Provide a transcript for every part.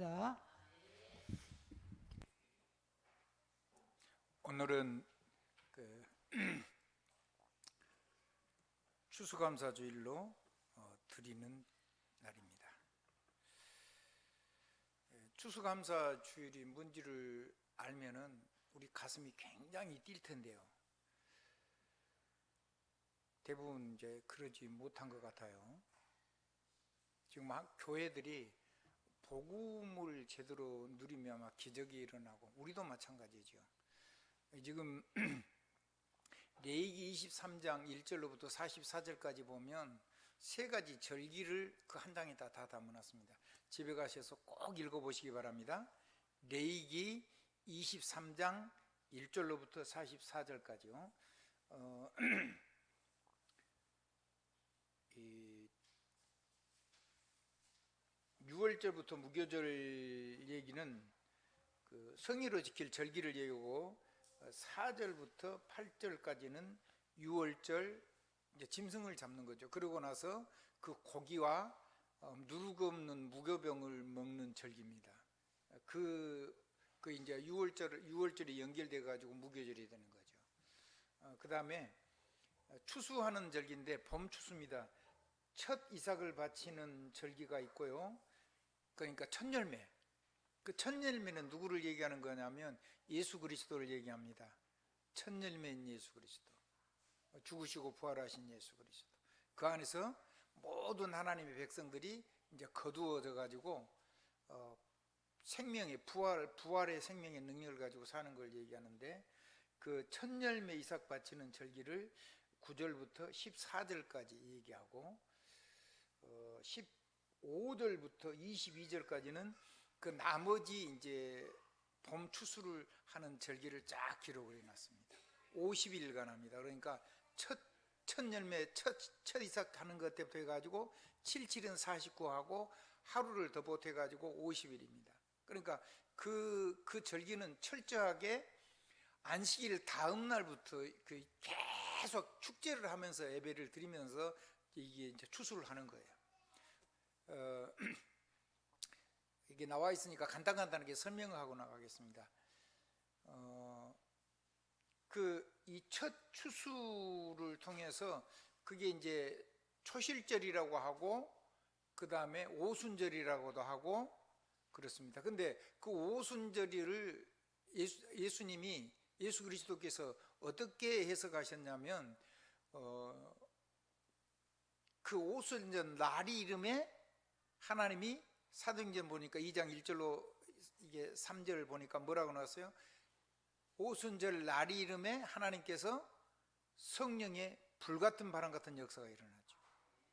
하겠습니다. 오늘은 추수감사주일로 드리는 날입니다. 추수감사주일이 뭔지를 알면은 우리 가슴이 굉장히 뛸 텐데요. 대부분 이제 그러지 못한 것 같아요. 지금 막 교회들이 복음을 제대로 누리며 막 기적이 일어나고, 우리도 마찬가지죠. 지금 레위기 23장 1절로부터 44절까지 보면 세 가지 절기를 그 한 장에 다 담아놨습니다. 집에 가셔서 꼭 읽어보시기 바랍니다. 레위기 23장 1절로부터 44절까지요. 6월절부터 무교절 얘기는 그 성의로 지킬 절기를 얘기하고, 4절부터 8절까지는 6월절 이제 짐승을 잡는 거죠. 그러고 나서 그 고기와 누룩 없는 무교병을 먹는 절기입니다. 그 이제 6월절이 연결돼 가지고 무교절이 되는 거죠. 그 다음에 추수하는 절기인데 봄추수입니다. 첫 이삭을 바치는 절기가 있고요. 그러니까 첫 열매. 그 첫 열매는 누구를 얘기하는 거냐면 예수 그리스도를 얘기합니다. 첫 열매인 예수 그리스도, 죽으시고 부활하신 예수 그리스도. 그 안에서 모든 하나님의 백성들이 이제 거두어져 가지고 생명의 부활의 생명의 능력을 가지고 사는 걸 얘기하는데, 그 첫 열매 이삭 바치는 절기를 9절부터 14절까지 얘기하고, 15절부터 22절까지는 그 나머지 이제 봄 추수를 하는 절기를 쫙 기록을 해놨습니다. 50일간 합니다. 그러니까 첫 열매, 첫 이삭 하는 것 때부터 해가지고 77은 49하고 하루를 더 보태가지고 50일입니다. 그러니까 그 절기는 철저하게 안식일 다음 날부터 계속 축제를 하면서 예배를 드리면서 이게 이제 추수를 하는 거예요. 이게 나와 있으니까 간단하게 설명을 하고 나가겠습니다. 이 첫 추수를 통해서 그게 이제 초실절이라고 하고, 그 다음에 오순절이라고도 하고 그렇습니다. 근데 그 오순절을 예수 그리스도께서 어떻게 해석하셨냐면, 그 오순절 날이 이름에 하나님이 사도행전 보니까 2장 1절로 이게 3절을 보니까 뭐라고 나왔어요? 오순절 날이 이름에 하나님께서 성령의 불같은 바람 같은 역사가 일어나죠.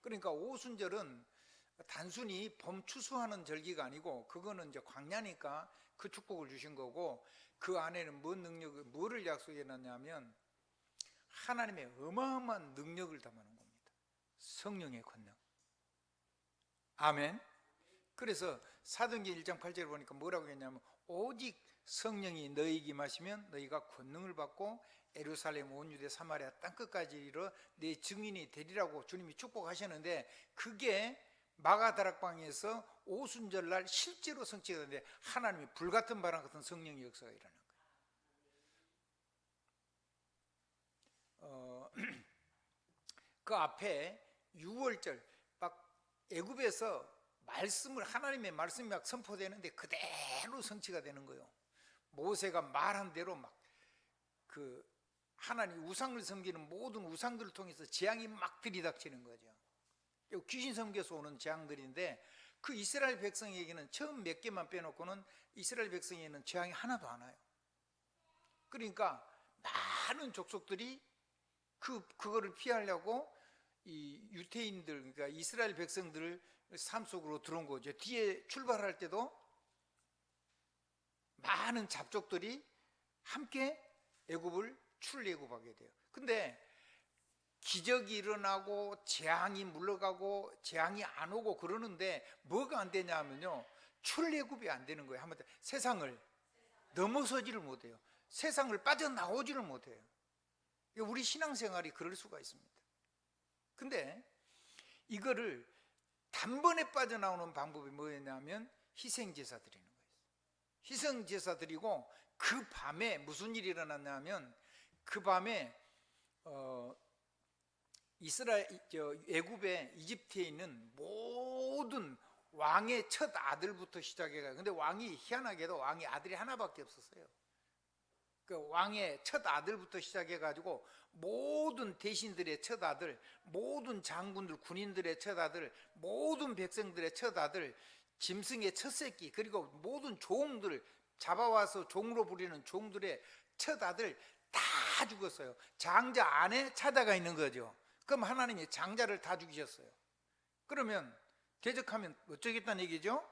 그러니까 오순절은 단순히 봄 추수하는 절기가 아니고, 그거는 이제 광야니까 그 축복을 주신 거고, 그 안에는 뭐를 약속해 놨냐면 하나님의 어마어마한 능력을 담아놓은 겁니다. 성령의 권능. 아멘. 그래서 사도행전 1장 8절을 보니까 뭐라고 했냐면, 오직 성령이 너희에게 임하시면 너희가 권능을 받고 예루살렘 온 유대 사마리아 땅끝까지 이르러 내 증인이 되리라고 주님이 축복하셨는데, 그게 마가다락방에서 오순절날 실제로 성취가 되는데 하나님이 불같은 바람 같은 성령의 역사가 일어난 거예요. 그 앞에 6월절 막 애굽에서 하나님의 말씀이 막 선포되는데 그대로 성취가 되는 거예요. 모세가 말한 대로 막 하나님 우상을 섬기는 모든 우상들을 통해서 재앙이 막 들이닥치는 거죠. 귀신 섬겨서 오는 재앙들인데, 그 이스라엘 백성에게는 처음 몇 개만 빼놓고는 이스라엘 백성에게는 재앙이 하나도 안 와요. 그러니까 많은 족속들이 그거를 피하려고 이 유태인들, 그러니까 이스라엘 백성들 삶 속으로 들어온 거죠. 뒤에 출발할 때도 많은 잡족들이 함께 애굽을 출애굽하게 돼요. 근데 기적이 일어나고 재앙이 물러가고 재앙이 안 오고 그러는데 뭐가 안 되냐 하면요, 출애굽이 안 되는 거예요. 한마디로 세상을 넘어서지를 못해요. 세상을 빠져나오지를 못해요. 우리 신앙생활이 그럴 수가 있습니다. 근데 이거를 단번에 빠져나오는 방법이 뭐였냐면 희생제사 드리는 거예요. 희생제사 드리고 그 밤에 무슨 일이 일어났냐면 그 밤에 애굽에 이집트에 있는 모든 왕의 첫 아들부터 시작해가. 근데 왕이 희한하게도 왕이 아들이 하나밖에 없었어요. 그 왕의 첫 아들부터 시작해가지고 모든 대신들의 첫 아들, 모든 장군들, 군인들의 첫 아들, 모든 백성들의 첫 아들, 짐승의 첫 새끼, 그리고 모든 종들, 잡아와서 종으로 부리는 종들의 첫 아들 다 죽었어요. 장자 안에 차다가 있는 거죠. 그럼 하나님이 장자를 다 죽이셨어요. 그러면 대적하면 어쩌겠다는 얘기죠?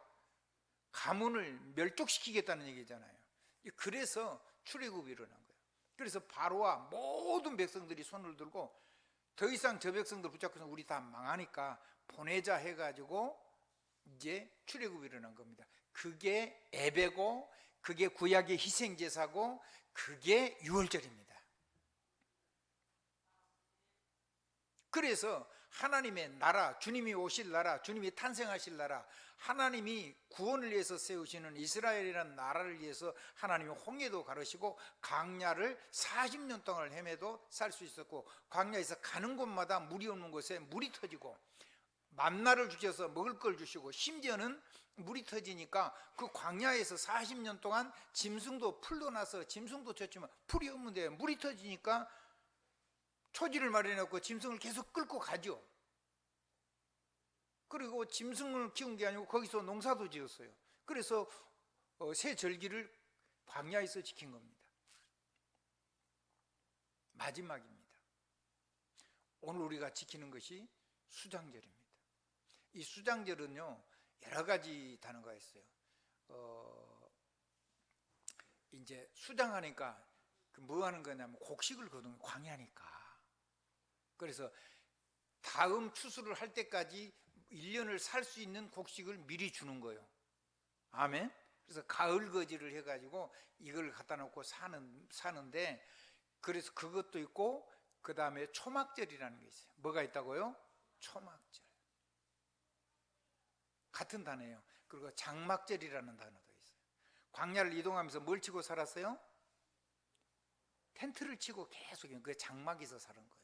가문을 멸족시키겠다는 얘기잖아요. 그래서 출애굽이 일어난 거예요. 그래서 바로와 모든 백성들이 손을 들고 더 이상 저 백성들 붙잡고서 우리 다 망하니까 보내자 해가지고 이제 출애굽이 일어난 겁니다. 그게 예배고, 그게 구약의 희생제사고, 그게 유월절입니다. 그래서 하나님의 나라, 주님이 오실 나라, 주님이 탄생하실 나라, 하나님이 구원을 위해서 세우시는 이스라엘이라는 나라를 위해서 하나님이 홍해도 가르시고 광야를 40년 동안 헤매도 살 수 있었고, 광야에서 가는 곳마다 물이 없는 곳에 물이 터지고, 만나를 주셔서 먹을 걸 주시고, 심지어는 물이 터지니까 그 광야에서 40년 동안 짐승도 풀도 나서 짐승도 쳤지만 풀이 없는데 물이 터지니까 초지를 마련해놓고 짐승을 계속 끌고 가죠. 그리고 짐승을 키운 게 아니고 거기서 농사도 지었어요. 그래서 새 절기를 광야에서 지킨 겁니다. 마지막입니다. 오늘 우리가 지키는 것이 수장절입니다. 이 수장절은요, 여러 가지 단어가 있어요. 이제 수장하니까 뭐 하는 거냐면 곡식을 거두는, 광야니까. 그래서 다음 추수를 할 때까지 1년을 살 수 있는 곡식을 미리 주는 거예요. 아멘. 그래서 가을 거지를 해가지고 이걸 갖다 놓고 사는데, 그래서 그것도 있고, 그 다음에 초막절이라는 게 있어요. 뭐가 있다고요? 초막절. 같은 단어예요. 그리고 장막절이라는 단어도 있어요. 광야를 이동하면서 뭘 치고 살았어요? 텐트를 치고 계속, 그 장막에서 사는 거예요.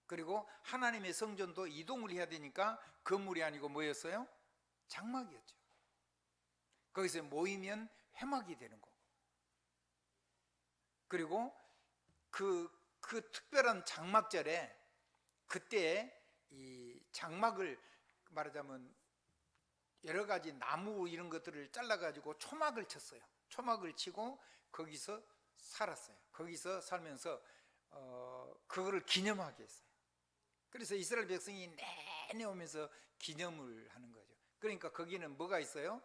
그리고 하나님의 성전도 이동을 해야 되니까 건물이 아니고 뭐였어요? 장막이었죠. 거기서 모이면 회막이 되는 거고, 그리고 그 특별한 장막절에 그때 이 장막을 말하자면 여러 가지 나무 이런 것들을 잘라가지고 초막을 쳤어요. 초막을 치고 거기서 살았어요. 거기서 살면서 그거를 기념하게 했어요. 그래서 이스라엘 백성이 내내 오면서 기념을 하는 거죠. 그러니까 거기는 뭐가 있어요?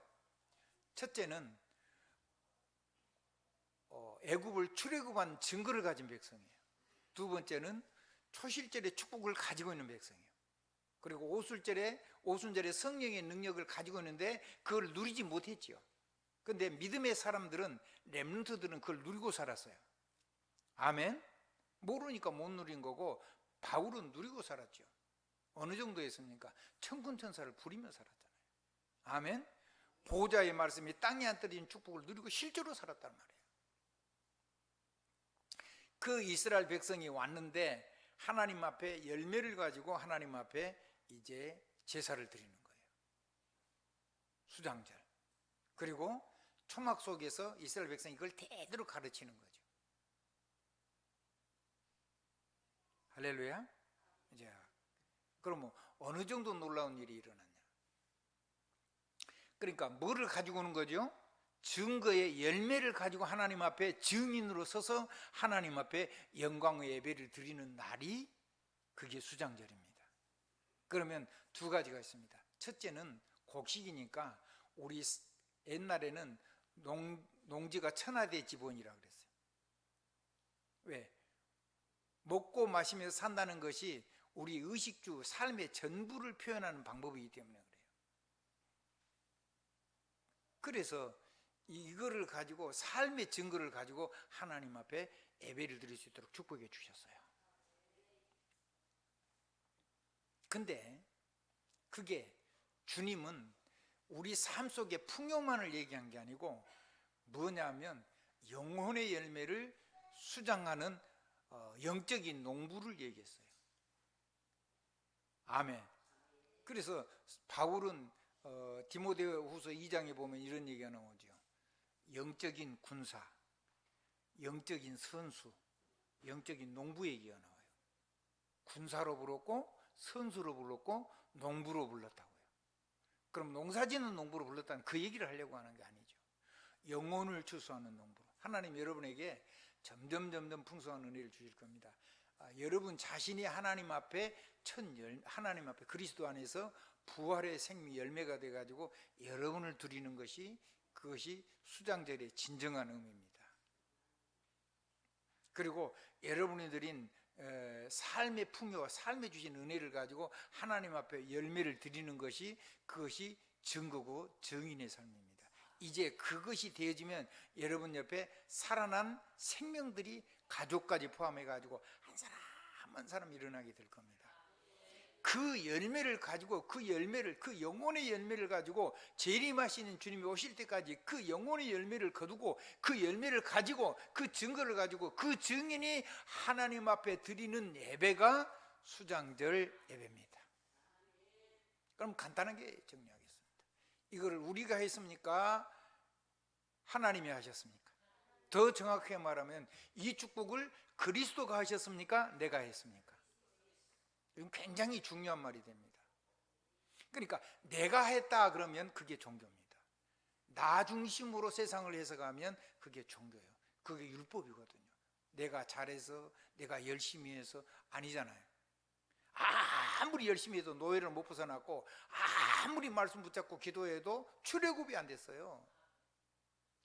첫째는 애굽을 출애굽한 증거를 가진 백성이에요. 두 번째는 초실절의 축복을 가지고 있는 백성이에요. 그리고 오순절에 성령의 능력을 가지고 있는데 그걸 누리지 못했지요. 그런데 믿음의 사람들은, 렘넌트들은 그걸 누리고 살았어요. 아멘. 모르니까 못 누린 거고, 바울은 누리고 살았죠. 어느 정도 했습니까? 천군천사를 부리며 살았잖아요. 아멘. 보호자의 말씀이 땅에 안 떨어진 축복을 누리고 실제로 살았단 말이에요. 그 이스라엘 백성이 왔는데 하나님 앞에 열매를 가지고 하나님 앞에 이제 제사를 드리는 거예요. 수장절. 그리고 초막 속에서 이스라엘 백성이 이걸 대대로 가르치는 거죠. 할렐루야. 이제 그럼 어느 정도 놀라운 일이 일어났냐? 그러니까 뭐를 가지고 오는 거죠? 증거의 열매를 가지고 하나님 앞에 증인으로 서서 하나님 앞에 영광의 예배를 드리는 날이 그게 수장절입니다. 그러면 두 가지가 있습니다. 첫째는 곡식이니까 우리 옛날에는 농지가 천하대 지본이라고 그랬어요. 왜? 먹고 마시면서 산다는 것이 우리 의식주, 삶의 전부를 표현하는 방법이기 때문에 그래요. 그래서 이거를 가지고, 삶의 증거를 가지고 하나님 앞에 예배를 드릴 수 있도록 축복해 주셨어요. 근데 그게 주님은 우리 삶 속의 풍요만을 얘기한 게 아니고 뭐냐면 영혼의 열매를 수장하는 영적인 농부를 얘기했어요. 아멘. 그래서 바울은 디모데후서 2장에 보면 이런 얘기가 나오죠. 영적인 군사, 영적인 선수, 영적인 농부 얘기가 나와요. 군사로 불렀고 선수로 불렀고 농부로 불렀다고요. 그럼 농사짓는 농부로 불렀다는 그 얘기를 하려고 하는 게 아니죠. 영혼을 추수하는 농부로. 하나님 여러분에게 점점 풍성한 은혜를 주실 겁니다. 여러분 자신이 하나님 앞에 하나님 앞에 그리스도 안에서 부활의 생명 열매가 돼가지고 여러분을 드리는 것이, 그것이 수장절의 진정한 의미입니다. 그리고 여러분이 드린 삶의 풍요와 삶에 주신 은혜를 가지고 하나님 앞에 열매를 드리는 것이, 그것이 증거고 증인의 삶입니다. 이제 그것이 되어지면 여러분 옆에 살아난 생명들이 가족까지 포함해 가지고 한 사람 한 사람 일어나게 될 겁니다. 그 열매를 가지고, 그 열매를, 그 영혼의 열매를 가지고 재림하시는 주님이 오실 때까지 그 영혼의 열매를 거두고, 그 열매를 가지고, 그 증거를 가지고, 그 증인이 하나님 앞에 드리는 예배가 수장절 예배입니다. 그럼 간단하게 정리하겠습니다. 이거를 우리가 했습니까? 하나님이 하셨습니까? 더 정확하게 말하면 이 축복을 그리스도가 하셨습니까? 내가 했습니까? 이건 굉장히 중요한 말이 됩니다. 그러니까 내가 했다 그러면 그게 종교입니다. 나 중심으로 세상을 해석하면 그게 종교예요. 그게 율법이거든요. 내가 잘해서, 내가 열심히 해서 아니잖아요. 아무리 열심히 해도 노예를 못 벗어났고, 아무리 말씀 붙잡고 기도해도 출애굽이 안 됐어요.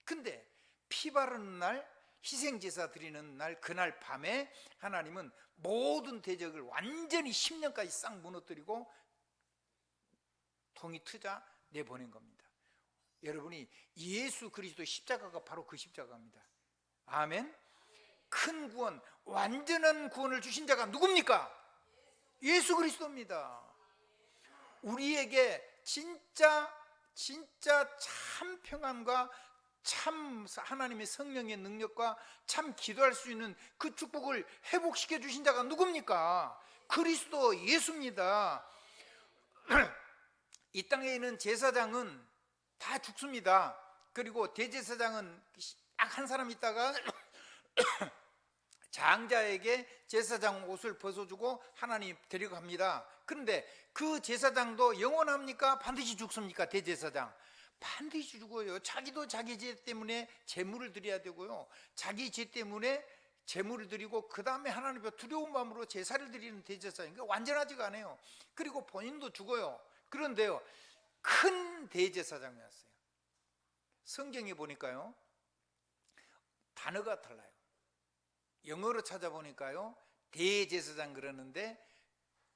근데 피 바르는 날, 희생제사 드리는 날, 그날 밤에 하나님은 모든 대적을 완전히 10년까지 싹 무너뜨리고 통이 트자 내보낸 겁니다. 여러분이 예수 그리스도 십자가가 바로 그 십자가입니다. 아멘. 큰 구원, 완전한 구원을 주신 자가 누굽니까? 예수 그리스도입니다. 우리에게 진짜 참 평안과 참 하나님의 성령의 능력과 참 기도할 수 있는 그 축복을 회복시켜 주신 자가 누굽니까? 그리스도 예수입니다. 이 땅에 있는 제사장은 다 죽습니다. 그리고 대제사장은 딱 한 사람 있다가 장자에게 제사장 옷을 벗어주고 하나님 데려갑니다. 그런데 그 제사장도 영원합니까? 반드시 죽습니까? 대제사장 반드시 죽어요. 자기도 자기 죄 때문에 제물을 드려야 되고요, 자기 죄 때문에 제물을 드리고 그 다음에 하나님 앞에 두려운 마음으로 제사를 드리는 대제사장, 완전하지가 않아요. 그리고 본인도 죽어요. 그런데요, 큰 대제사장이었어요. 성경에 보니까요 단어가 달라요. 영어로 찾아보니까요 대제사장 그러는데,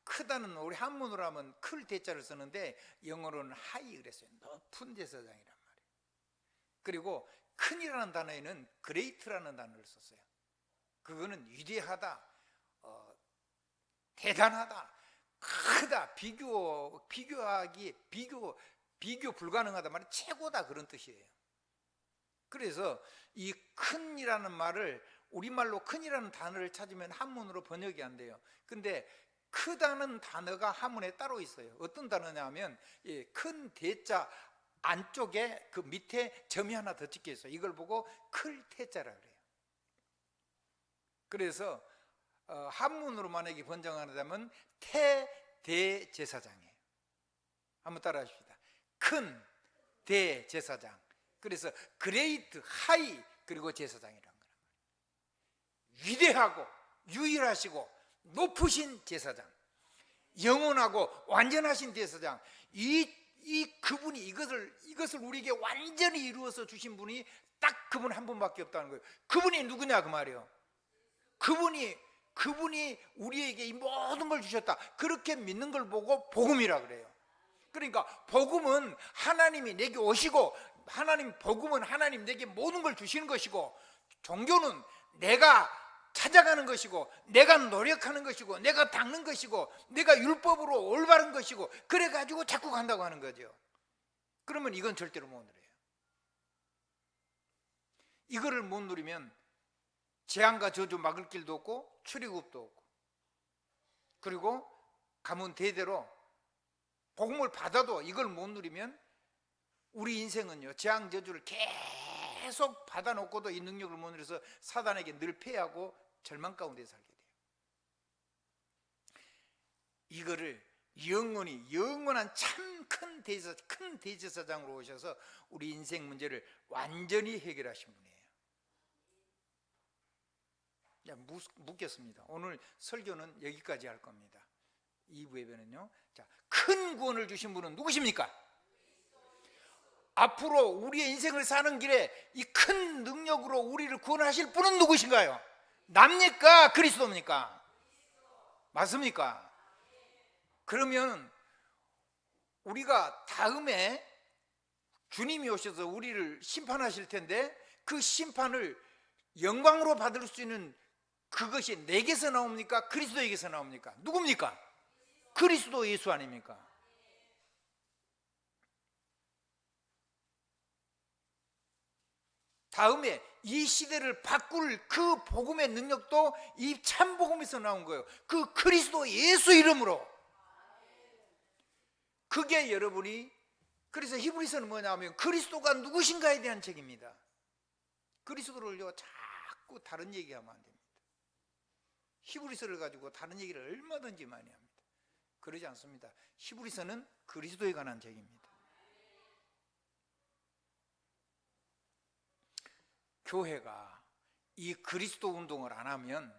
크다는 우리 한문으로 하면 클 대자를 쓰는데 영어로는 하이 그랬어요. 높은 제사장이란 말이에요. 그리고 큰이라는 단어에는 그레이트라는 단어를 썼어요. 그거는 위대하다, 대단하다, 크다, 비교 불가능하다 말이 최고다 그런 뜻이에요. 그래서 이 큰이라는 말을 우리말로 큰이라는 단어를 찾으면 한문으로 번역이 안 돼요. 근데 크다는 단어가 한문에 따로 있어요. 어떤 단어냐면 큰 대자 안쪽에 그 밑에 점이 하나 더 찍혀 있어요. 이걸 보고 클 태자라 그래요. 그래서 한문으로 만약에 번역하자면 태대제사장이에요. 한번 따라 하십시다. 큰 대제사장. 그래서 그레이트, 하이, 그리고 제사장이라는 거란 말이에요. 위대하고 유일하시고 높으신 제사장, 영원하고 완전하신 제사장, 그분이 이것을 우리에게 완전히 이루어서 주신 분이 딱 그분 한 분밖에 없다는 거예요. 그분이 누구냐 그 말이에요. 그분이 우리에게 이 모든 걸 주셨다. 그렇게 믿는 걸 보고 복음이라 그래요. 그러니까 복음은 하나님이 내게 오시고, 복음은 하나님 내게 모든 걸 주시는 것이고, 종교는 내가 찾아가는 것이고, 내가 노력하는 것이고, 내가 닦는 것이고, 내가 율법으로 올바른 것이고, 그래가지고 자꾸 간다고 하는 거죠. 그러면 이건 절대로 못 누려요. 이거를 못 누리면 재앙과 저주 막을 길도 없고 출애굽도 없고, 그리고 가문 대대로 복음을 받아도 이걸 못 누리면 우리 인생은요, 재앙 저주를 계속 받아놓고도 이 능력을 못 누려서 사단에게 늘 패하고 절망 가운데 살게 돼요. 이거를 영원한 참 큰 대제사장으로 오셔서 우리 인생 문제를 완전히 해결하신 분이에요. 묻겠습니다. 오늘 설교는 여기까지 할 겁니다. 2부 예배는요. 자, 큰 구원을 주신 분은 누구십니까? 앞으로 우리의 인생을 사는 길에 이 큰 능력으로 우리를 구원하실 분은 누구신가요? 납니까? 그리스도입니까? 맞습니까? 그러면 우리가 다음에 주님이 오셔서 우리를 심판하실 텐데 그 심판을 영광으로 받을 수 있는 그것이 내게서 나옵니까? 그리스도에게서 나옵니까? 누굽니까? 그리스도 예수 아닙니까? 다음에 이 시대를 바꿀 그 복음의 능력도 이 참 복음에서 나온 거예요. 그 그리스도 예수 이름으로. 그게 여러분이, 그래서 히브리서는 뭐냐면 그리스도가 누구신가에 대한 책입니다. 그리스도를요 자꾸 다른 얘기하면 안 됩니다. 히브리서를 가지고 다른 얘기를 얼마든지 많이 합니다. 그러지 않습니다. 히브리서는 그리스도에 관한 책입니다. 교회가 이 그리스도 운동을 안 하면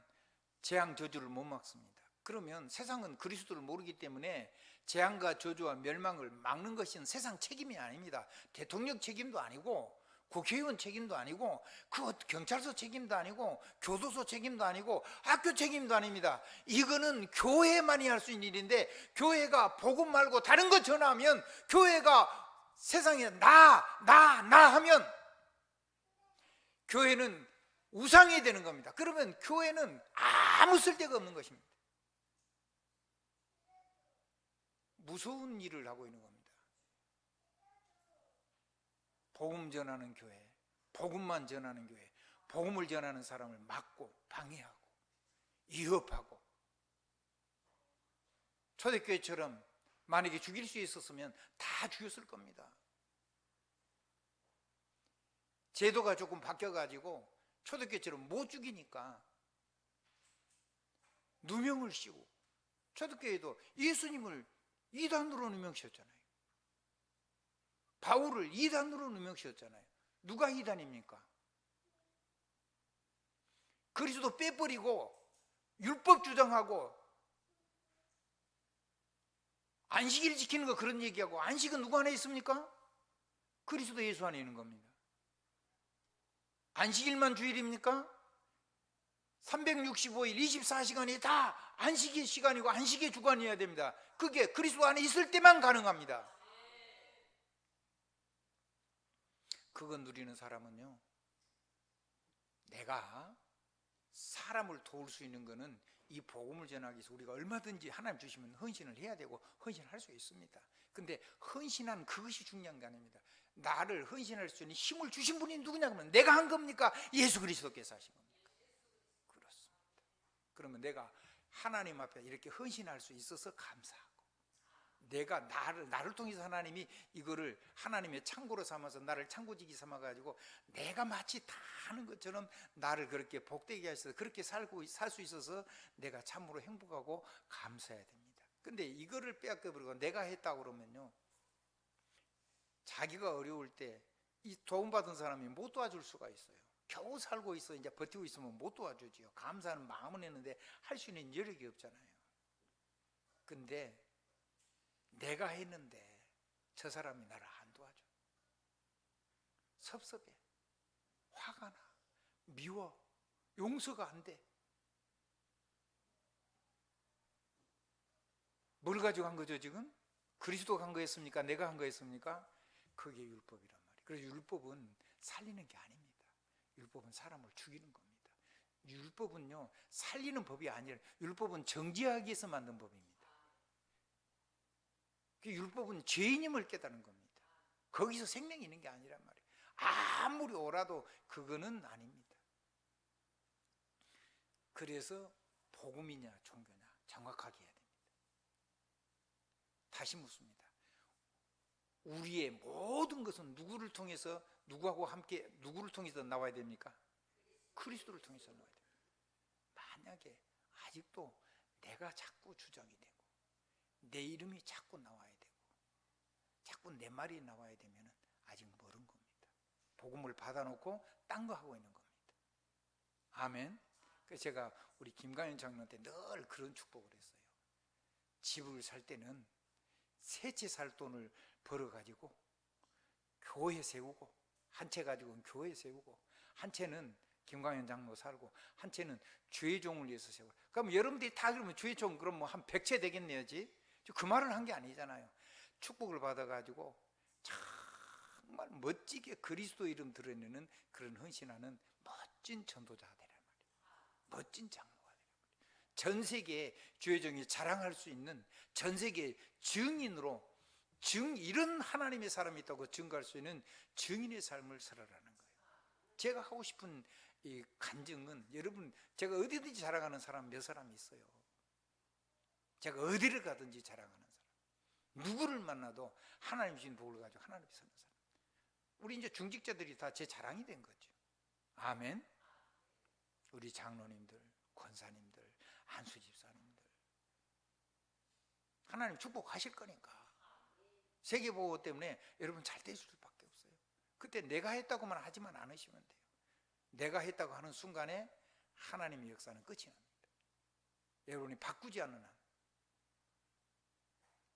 재앙 저주를 못 막습니다. 그러면 세상은 그리스도를 모르기 때문에 재앙과 저주와 멸망을 막는 것은 세상 책임이 아닙니다. 대통령 책임도 아니고 국회의원 책임도 아니고 그 경찰서 책임도 아니고 교도소 책임도 아니고 학교 책임도 아닙니다. 이거는 교회만이 할 수 있는 일인데, 교회가 복음 말고 다른 거 전하면, 교회가 세상에 나 하면 교회는 우상이 되는 겁니다. 그러면 교회는 아무 쓸데가 없는 것입니다. 무서운 일을 하고 있는 겁니다. 복음 전하는 교회, 복음만 전하는 교회, 복음을 전하는 사람을 막고 방해하고 위협하고, 초대교회처럼 만약에 죽일 수 있었으면 다 죽였을 겁니다. 제도가 조금 바뀌어가지고 초대교회처럼 못 죽이니까 누명을 씌우고, 초대교회도 예수님을 이단으로 누명씌웠잖아요. 바울을 이단으로 누명씌웠잖아요. 누가 이단입니까? 그리스도 빼버리고 율법 주장하고 안식일 지키는 거 그런 얘기하고, 안식은 누구 안에 있습니까? 그리스도 예수 안에 있는 겁니다. 안식일만 주일입니까? 365일 24시간이 다 안식의 시간이고 안식의 주간이어야 됩니다. 그게 그리스도 안에 있을 때만 가능합니다. 그거 누리는 사람은요, 내가 사람을 도울 수 있는 거는 이 복음을 전하기 위해서 우리가 얼마든지 하나님 주시면 헌신을 해야 되고 헌신할 수 있습니다. 근데 헌신한 그것이 중요한 게 아닙니다. 나를 헌신할 수 있는 힘을 주신 분이 누구냐 그러면 내가 한 겁니까? 예수 그리스도께서 하신 겁니까? 그렇습니다. 그러면 내가 하나님 앞에 이렇게 헌신할 수 있어서 감사하고, 내가 나를 통해서 하나님이 이거를 하나님의 창고로 삼아서 나를 창고지기 삼아가지고 내가 마치 다 하는 것처럼 나를 그렇게 복되게 하셔서 그렇게 살 수 있어서 내가 참으로 행복하고 감사해야 됩니다. 근데 이거를 빼앗겨버리고 내가 했다고 그러면요, 자기가 어려울 때 이 도움받은 사람이 못 도와줄 수가 있어요. 겨우 살고 있어 이제 버티고 있으면 못 도와주지요. 감사하는 마음은 했는데 할 수 있는 여력이 없잖아요. 근데 내가 했는데 저 사람이 나를 안 도와줘. 섭섭해. 화가 나. 미워. 용서가 안 돼. 뭘 가지고 한 거죠 지금? 그리스도가 한 거였습니까? 내가 한 거였습니까? 그게 율법이란 말이에요. 그래서 율법은 살리는 게 아닙니다. 율법은 사람을 죽이는 겁니다. 율법은요, 살리는 법이 아니라 율법은 정죄하기 위해서 만든 법입니다. 그 율법은 죄인임을 깨닫는 겁니다. 거기서 생명이 있는 게 아니란 말이에요. 아무리 오라도 그거는 아닙니다. 그래서 복음이냐 종교냐 정확하게 해야 됩니다. 다시 묻습니다. 우리의 모든 것은 누구를 통해서, 누구하고 함께, 누구를 통해서 나와야 됩니까? 그리스도를 통해서 나와야 됩니다. 만약에 아직도 내가 자꾸 주장이 되고 내 이름이 자꾸 나와야 되고 자꾸 내 말이 나와야 되면 아직 멀은 겁니다. 복음을 받아놓고 딴 거 하고 있는 겁니다. 아멘. 그래서 제가 우리 김강현 장로한테 늘 그런 축복을 했어요. 집을 살 때는 세 채 살 돈을 벌어가지고 교회 세우고, 한 채 가지고는 교회 세우고, 한 채는 김광현 장로 살고, 한 채는 주의종을 위해서 세우고. 그럼 여러분들이 다 그러면 주의종 그럼 뭐 한 100채 되겠네요지? 그 말을 한 게 아니잖아요. 축복을 받아가지고 정말 멋지게 그리스도 이름 드러내는 그런 헌신하는 멋진 전도자가 되란 말이에요. 멋진 장로가 되란 말이에요. 전 세계에 주의종이 자랑할 수 있는, 전 세계 증인으로 이런 하나님의 사람이 있다고 증거할 수 있는 증인의 삶을 살아라는 거예요. 제가 하고 싶은 이 간증은, 여러분, 제가 어디든지 자랑하는 사람 몇 사람이 있어요. 제가 어디를 가든지 자랑하는 사람, 누구를 만나도 하나님 주신 복을 가지고 하나님이 사는 사람. 우리 이제 중직자들이 다 제 자랑이 된 거죠. 아멘. 우리 장로님들, 권사님들, 안수 집사님들, 하나님 축복하실 거니까. 세계보고 때문에 여러분 잘 되실 수밖에 없어요. 그때 내가 했다고만 하지만 않으시면 돼요. 내가 했다고 하는 순간에 하나님의 역사는 끝이 납니다. 여러분이 바꾸지 않는 한,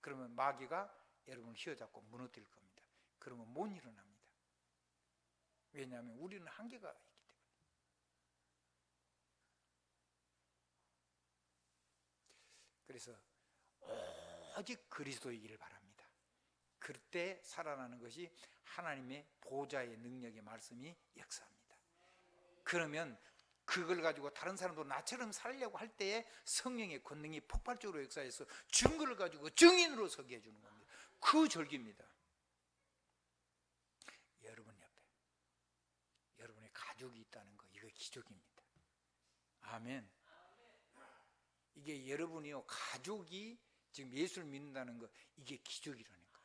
그러면 마귀가 여러분을 휘어잡고 무너뜨릴 겁니다. 그러면 못 일어납니다. 왜냐하면 우리는 한계가 있기 때문에. 그래서 오직 그리스도이기를 바랍니다. 그때 살아나는 것이 하나님의 보좌의 능력의 말씀이 역사합니다. 그러면 그걸 가지고 다른 사람도 나처럼 살려고 할 때에 성령의 권능이 폭발적으로 역사해서 증거를 가지고 증인으로 서게 해주는 겁니다. 그 절기입니다. 여러분 옆에 여러분의 가족이 있다는 거, 이거 기적입니다. 아멘. 이게 여러분이요, 가족이 지금 예수를 믿는다는 거, 이게 기적이라니까요.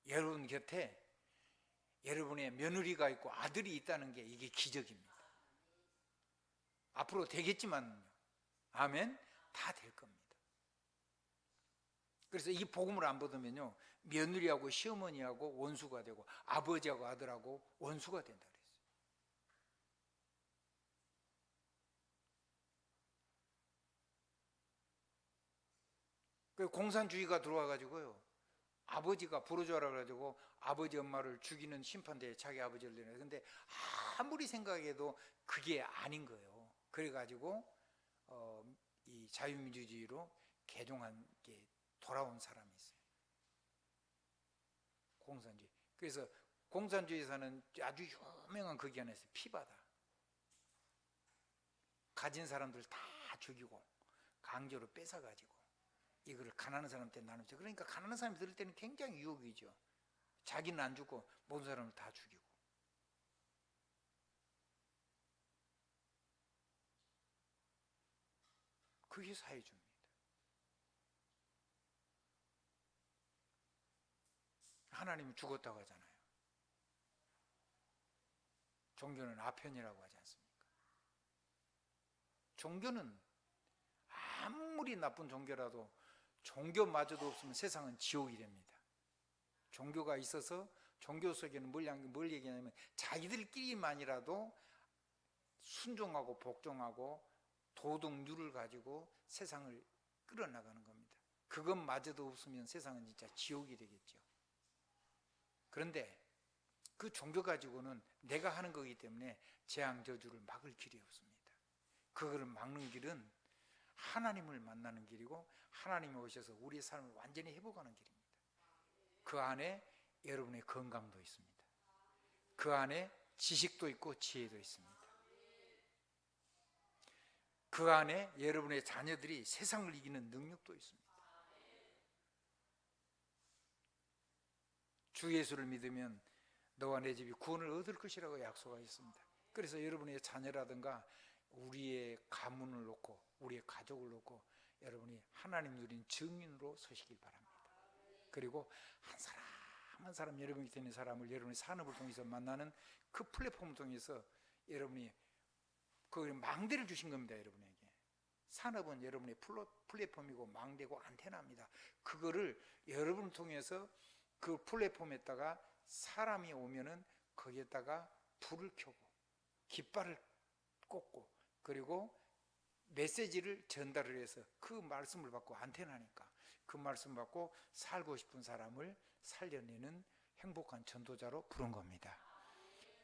여러분 곁에 여러분의 며느리가 있고 아들이 있다는 게 이게 기적입니다. 앞으로 되겠지만요. 아멘. 다 될 겁니다. 그래서 이 복음을 안 받으면요, 며느리하고 시어머니하고 원수가 되고 아버지하고 아들하고 원수가 된다 그랬어요. 공산주의가 들어와가지고요, 아버지가 부르주아라 그래가지고 아버지 엄마를 죽이는 심판대에 자기 아버지를 내놔요. 근데 아무리 생각해도 그게 아닌 거예요. 그래가지고 이 자유민주주의로 개종한 게 돌아온 사람이 있어요. 공산주의. 그래서 공산주의에서는 아주 유명한 그 기관에서 피바다. 가진 사람들 다 죽이고 강제로 뺏어가지고 이거를 가난한 사람한테 나누죠. 그러니까 가난한 사람이 들을 때는 굉장히 유혹이죠. 자기는 안 죽고 모든 사람을 다 죽이고. 그게 사회주의입니다. 하나님이 죽었다고 하잖아요. 종교는 아편이라고 하지 않습니까? 종교는 아무리 나쁜 종교라도 종교마저도 없으면 세상은 지옥이 됩니다. 종교가 있어서, 종교 속에는 뭘 얘기하냐면 자기들끼리만이라도 순종하고 복종하고 도덕률을 가지고 세상을 끌어나가는 겁니다. 그것마저도 없으면 세상은 진짜 지옥이 되겠죠. 그런데 그 종교 가지고는 내가 하는 거기 때문에 재앙 저주를 막을 길이 없습니다. 그거를 막는 길은 하나님을 만나는 길이고, 하나님이 오셔서 우리의 삶을 완전히 회복하는 길입니다. 그 안에 여러분의 건강도 있습니다. 그 안에 지식도 있고 지혜도 있습니다. 그 안에 여러분의 자녀들이 세상을 이기는 능력도 있습니다. 주 예수를 믿으면 너와 내 집이 구원을 얻을 것이라고 약속하셨습니다. 그래서 여러분의 자녀라든가 우리의 가문을 놓고 우리의 가족을 놓고 여러분이 하나님 누린 증인으로 서시길 바랍니다. 그리고 한 사람 한 사람 여러분 밑에 있는 사람을 여러분이 산업을 통해서 만나는 그 플랫폼을 통해서 여러분이 그 망대를 주신 겁니다. 여러분에게 산업은 여러분의 플랫폼이고 망대고 안테나입니다. 그거를 여러분을 통해서 그 플랫폼에다가 사람이 오면은 거기에다가 불을 켜고 깃발을 꽂고 그리고 메시지를 전달을 해서 그 말씀을 받고 안테나니까 그 말씀 받고 살고 싶은 사람을 살려내는 행복한 전도자로 부른 겁니다.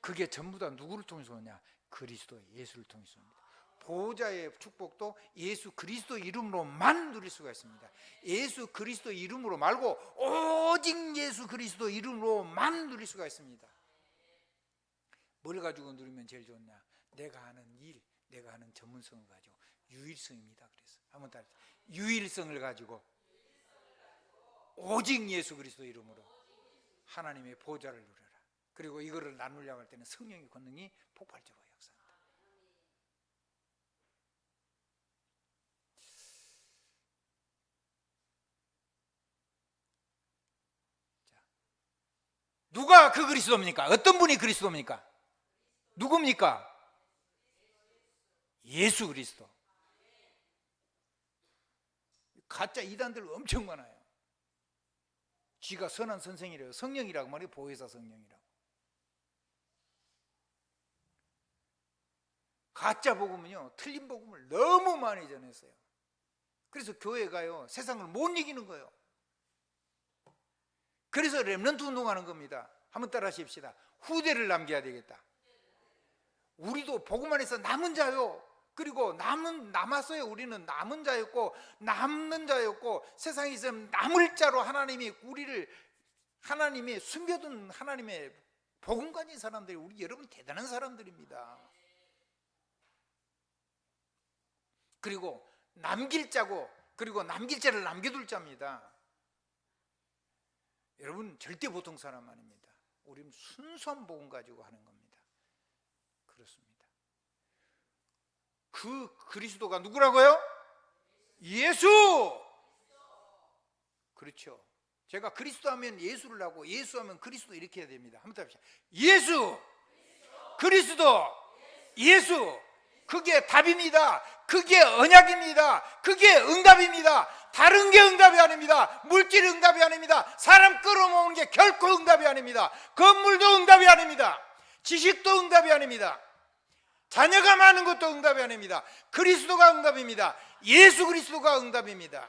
그게 전부 다 누구를 통해서 오냐? 그리스도 예수를 통해서 옵니다. 보호자의 축복도 예수 그리스도 이름으로만 누릴 수가 있습니다. 예수 그리스도 이름으로 말고 오직 예수 그리스도 이름으로만 누릴 수가 있습니다. 뭘 가지고 누리면 제일 좋냐? 내가 하는 일, 내가 하는 전문성을 가지고 유일성입니다. 그래서 한번 따라 유일성을 가지고 오직 예수 그리스도 이름으로 하나님의 보좌를 누려라. 그리고 이거를 나누려고 할 때는 성령의 권능이 폭발적으로 역사한다. 자, 누가 그 그리스도입니까? 어떤 분이 그리스도입니까? 누굽니까? 예수 그리스도. 가짜 이단들 엄청 많아요. 지가 선한 선생이래요. 성령이라고 말해요. 보혜사 성령이라고. 가짜 복음은요, 틀린 복음을 너무 많이 전했어요. 그래서 교회가요, 세상을 못 이기는 거예요. 그래서 렘넌트 운동하는 겁니다. 한번 따라 하십시다. 후대를 남겨야 되겠다. 우리도 복음 안에서 남은 자요. 그리고 남았어요. 우리는 남은 자였고, 남는 자였고, 세상에서 남을 자로 하나님이 우리를, 하나님이 숨겨둔 하나님의 복음 가진 사람들이, 우리 여러분 대단한 사람들입니다. 그리고 남길 자고, 그리고 남길 자를 남겨둘 자입니다. 여러분 절대 보통 사람 아닙니다. 우리는 순수한 복음 가지고 하는 겁니다. 그렇습니다. 그 그리스도가 누구라고요? 예수! 그렇죠. 제가 그리스도 하면 예수를 하고 예수 하면 그리스도 이렇게 해야 됩니다. 한번 더 합시다. 예수! 그리스도! 예수! 그게 답입니다. 그게 언약입니다. 그게 응답입니다. 다른 게 응답이 아닙니다. 물질 응답이 아닙니다. 사람 끌어모으는 게 결코 응답이 아닙니다. 건물도 응답이 아닙니다. 지식도 응답이 아닙니다. 자녀가 많은 것도 응답이 아닙니다. 그리스도가 응답입니다. 예수 그리스도가 응답입니다.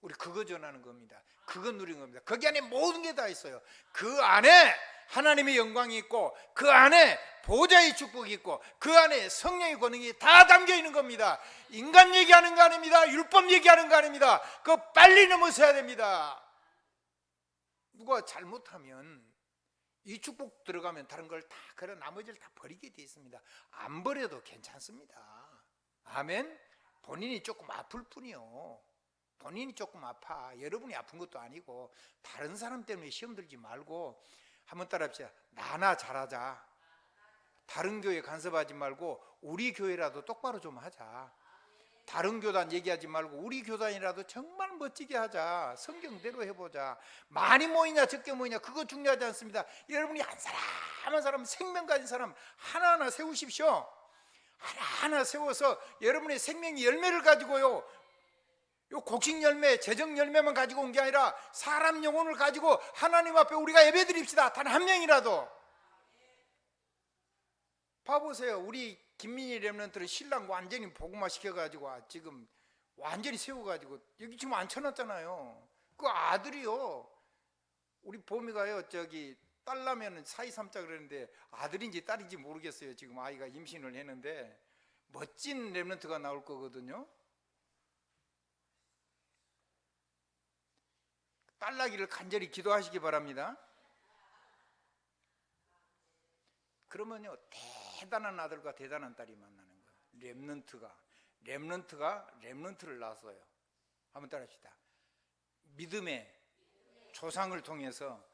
우리 그거 전하는 겁니다. 그거 누린 겁니다. 거기 안에 모든 게 다 있어요. 그 안에 하나님의 영광이 있고, 그 안에 보좌의 축복이 있고, 그 안에 성령의 권능이 다 담겨 있는 겁니다. 인간 얘기하는 거 아닙니다. 율법 얘기하는 거 아닙니다. 그거 빨리 넘어서야 됩니다. 누가 잘못하면 이 축복 들어가면 다른 걸 다, 그런 나머지를 다 버리게 돼 있습니다. 안 버려도 괜찮습니다. 아멘. 본인이 조금 아플 뿐이요. 본인이 조금 아파. 여러분이 아픈 것도 아니고, 다른 사람 때문에 시험 들지 말고 한번 따라 합시다. 나나 잘하자. 다른 교회 간섭하지 말고 우리 교회라도 똑바로 좀 하자. 다른 교단 얘기하지 말고 우리 교단이라도 정말 멋지게 하자. 성경대로 해보자. 많이 모이냐 적게 모이냐 그거 중요하지 않습니다. 여러분이 한 사람 한 사람 생명 가진 사람 하나하나 세우십시오. 하나하나 세워서 여러분의 생명의 열매를 가지고요, 요 곡식 열매, 재정 열매만 가지고 온 게 아니라 사람 영혼을 가지고 하나님 앞에 우리가 예배드립시다. 단 한 명이라도. 봐보세요. 우리 김민희 렘넌트를 신랑 완전히 복음화 시켜가지고 지금 완전히 세워가지고 여기 지금 앉혀놨잖아요. 그 아들이요, 우리 보미가요, 저기 딸라면 사이 삼자 그러는데 아들인지 딸인지 모르겠어요. 지금 아이가 임신을 했는데 멋진 렘넌트가 나올 거거든요. 딸 나기를 간절히 기도하시기 바랍니다. 그러면요, 대단한 아들과 대단한 딸이 만나는 거예요. 렘넌트가 렘넌트를 낳았어요. 한번 따라합시다. 믿음의 조상을 통해서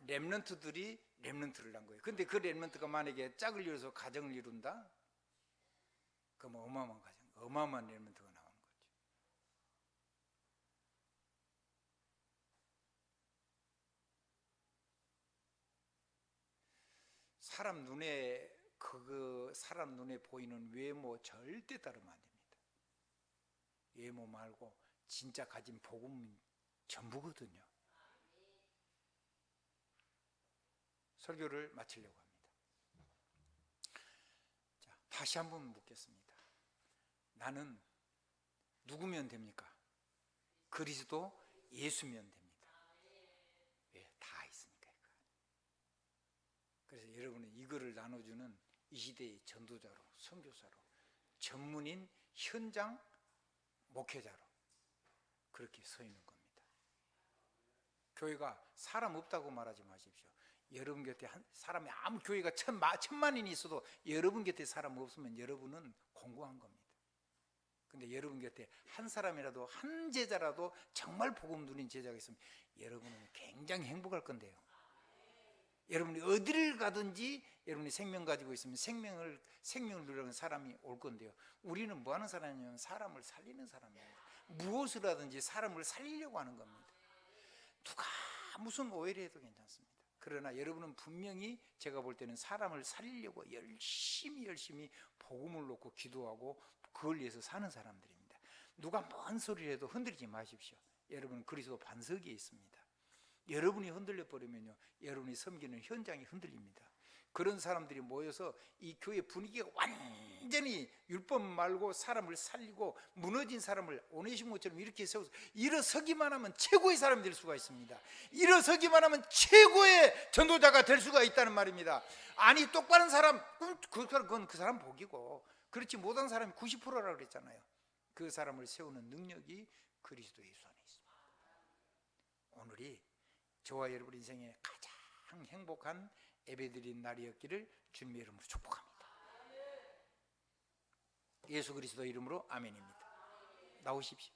렘넌트들이 렘넌트를 난 거예요. 근데 그 렘넌트가 만약에 짝을 이뤄서 가정을 이룬다? 그럼 어마어마한 가정, 어마어마한 렘넌트가 나오는 거죠. 사람 눈에 보이는 외모 절대 따르면 안 됩니다. 외모 말고 진짜 가진 복음은 전부거든요. 설교를 마치려고 합니다. 자, 다시 한번 묻겠습니다. 나는 누구면 됩니까? 그리스도 예수면 됩니다. 왜? 다 있으니까. 그래서 여러분은 이거를 나눠주는 이 시대의 전도자로, 선교사로, 전문인 현장 목회자로 그렇게 서 있는 겁니다. 교회가 사람 없다고 말하지 마십시오. 여러분 곁에 사람이 아무 교회가 천만인이 있어도 여러분 곁에 사람 없으면 여러분은 공고한 겁니다. 근데 여러분 곁에 한 사람이라도, 한 제자라도 정말 복음 누린 제자가 있으면 여러분은 굉장히 행복할 건데요. 여러분이 어디를 가든지 여러분이 생명 가지고 있으면 생명을 누리는 사람이 올 건데요. 우리는 뭐 하는 사람이냐면 사람을 살리는 사람이에요. 무엇을 하든지 사람을 살리려고 하는 겁니다. 누가 무슨 오해를 해도 괜찮습니다. 그러나 여러분은 분명히 제가 볼 때는 사람을 살리려고 열심히 복음을 놓고 기도하고 그걸 위해서 사는 사람들입니다. 누가 뭔 소리를 해도 흔들리지 마십시오. 여러분은 그리스도 반석에 있습니다. 여러분이 흔들려 버리면요, 여러분이 섬기는 현장이 흔들립니다. 그런 사람들이 모여서 이 교회 분위기가 완전히 율법 말고 사람을 살리고 무너진 사람을 오네시모처럼 이렇게 세워서 일어서기만 하면 최고의 사람이 될 수가 있습니다. 일어서기만 하면 최고의 전도자가 될 수가 있다는 말입니다. 아니 똑바른 사람, 그건 그 사람 복이고, 그렇지 못한 사람이 90%라고 그랬잖아요. 그 사람을 세우는 능력이 그리스도 예수 안에 있습니다. 오늘이 저와 여러분 인생의 가장 행복한 예배드린 날이었기를 주님의 이름으로 축복합니다. 예수 그리스도 이름으로 아멘입니다. 나오십시오.